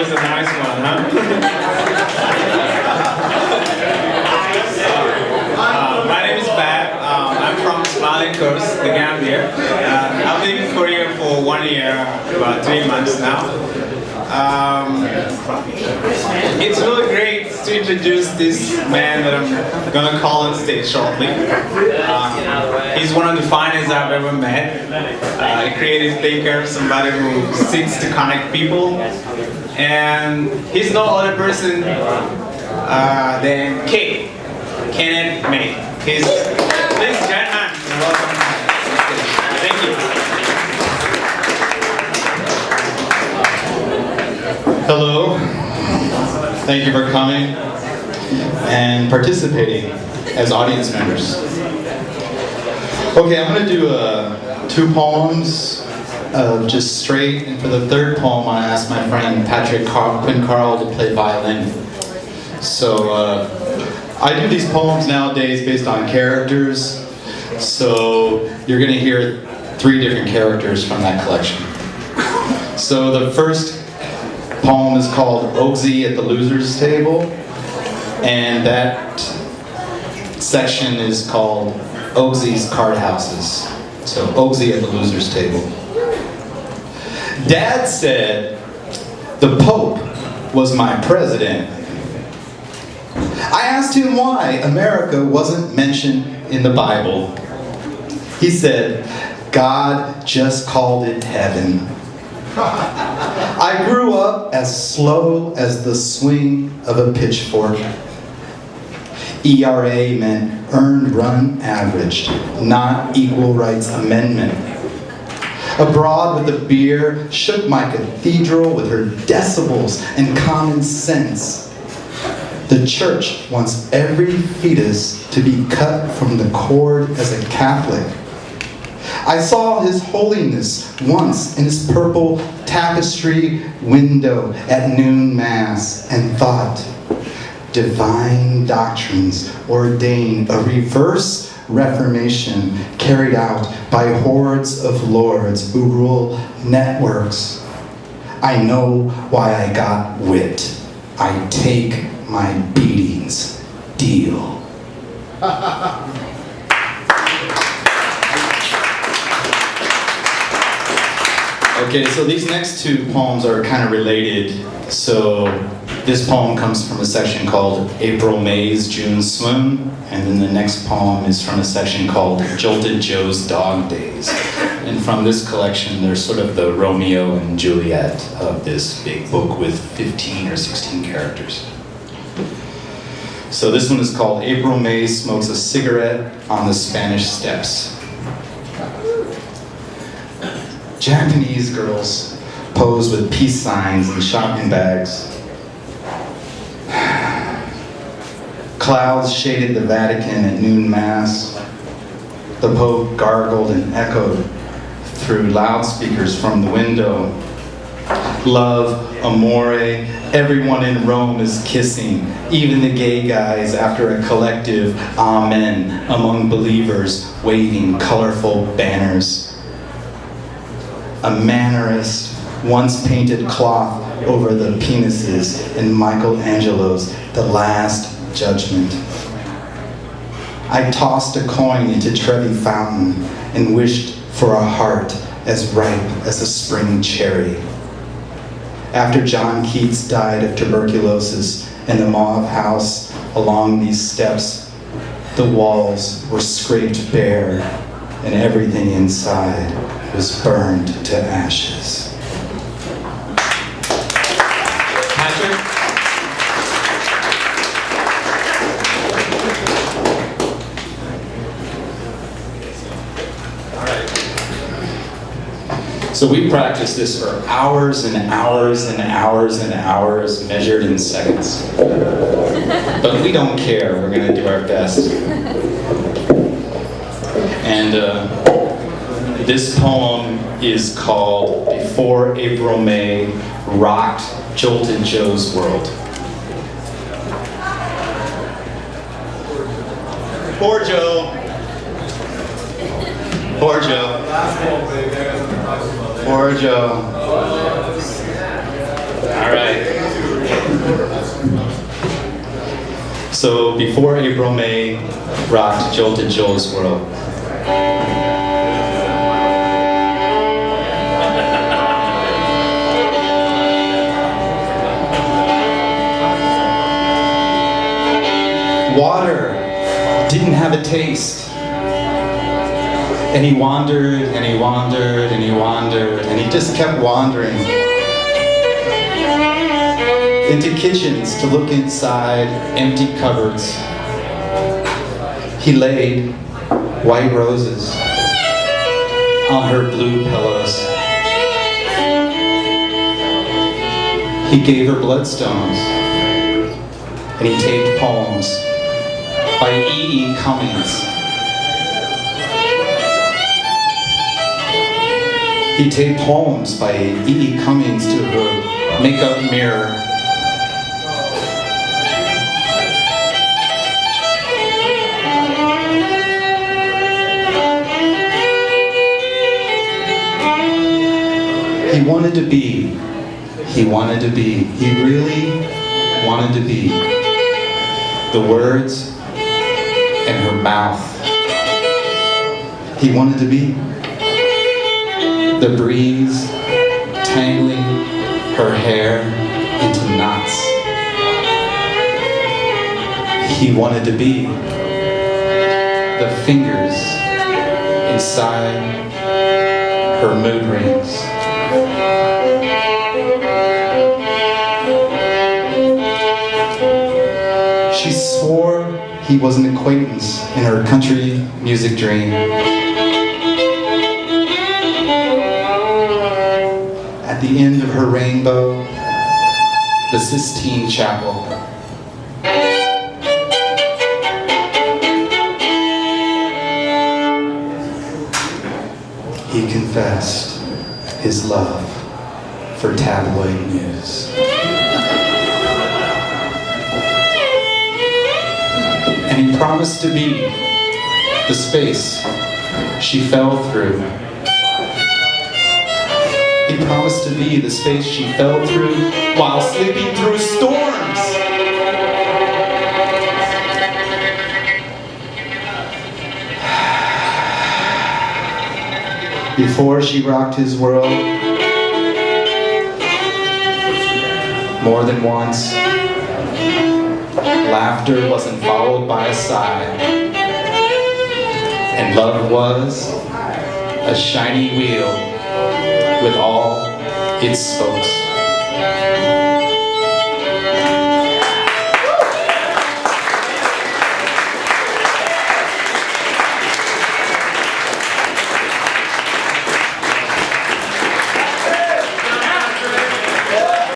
was a nice one, huh? My name is Bat. I'm from Smiling Coast, the Gambia. I've been in Korea for 1 year, about 3 months now. It's really great to introduce this man that I'm gonna call on stage shortly. He's one of the finest I've ever met. A creative thinker, somebody who seeks to connect people. And he's no other person than Kenneth. He's, ladies and gentlemen, welcome. Thank you. Hello, thank you for coming and participating as audience members. Okay, I'm going to do 2 poems just straight, and for the 3rd poem I asked my friend Patrick Quinn-Carl to play violin. So I do these poems nowadays based on characters, so you're going to hear 3 different characters from that collection. So the first poem is called Oaksy at the Loser's Table, and that section is called Oaksy's Card Houses. So Oaksy at the Loser's Table. Dad said the Pope was my president. I asked him why America wasn't mentioned in the Bible. He said, God just called it heaven. I grew up as slow as the swing of a pitchfork. ERA meant earned run averaged, not equal rights amendment. Abroad with a beer, shook my cathedral with her decibels and common sense. The church wants every fetus to be cut from the cord as a Catholic. I saw His Holiness once in his purple tapestry window at noon mass and thought, divine doctrines ordain a reverse reformation carried out by hordes of lords who rule networks. I know why I got wit. I take my beatings. Deal. Okay, so these next 2 poems are kind of related. So this poem comes from a section called April May's June Swoon, and then the next poem is from a section called Jolted Joe's Dog Days. And from this collection, they're sort of the Romeo and Juliet of this big book with 15 or 16 characters. So this one is called April May Smokes a Cigarette on the Spanish Steps. Japanese girls pose with peace signs and shopping bags. Clouds shaded the Vatican at noon mass. The Pope gargled and echoed through loudspeakers from the window. Love, amore, everyone in Rome is kissing, even the gay guys after a collective amen among believers waving colorful banners. A mannerist once painted cloth over the penises in Michelangelo's The Last Judgment. I tossed a coin into Trevi Fountain and wished for a heart as ripe as a spring cherry. After John Keats died of tuberculosis in the Mauve House along these steps, the walls were scraped bare and everything inside was burned to ashes. Patrick? All right. So we practiced this for hours and hours and hours and hours, measured in seconds. But we don't care. We're going to do our best. And this poem is called Before April May Rocked Jolted Joe's World. Poor Joe. Poor Joe. Poor Joe. All right. So before April May rocked Jolted Joel's world, water didn't have a taste. And he wandered, and he wandered, and he wandered, and he just kept wandering. Into kitchens to look inside empty cupboards. He laid white roses on her blue pillows. He gave her bloodstones, and he taped poems by E.E. Cummings. He taped poems by E.E. Cummings to her makeup mirror. He wanted to be, he really wanted to be the words in her mouth. He wanted to be the breeze tangling her hair into knots. He wanted to be the fingers inside her mood rings. She swore he was an acquaintance in her country music dream. At the end of her rainbow, the Sistine Chapel. He confessed his love for tabloid news. And he promised to be the space she fell through. He promised to be the space she fell through while sleeping through storms. Before she rocked his world, more than once, laughter wasn't followed by a sigh, and love was a shiny wheel with all its spokes.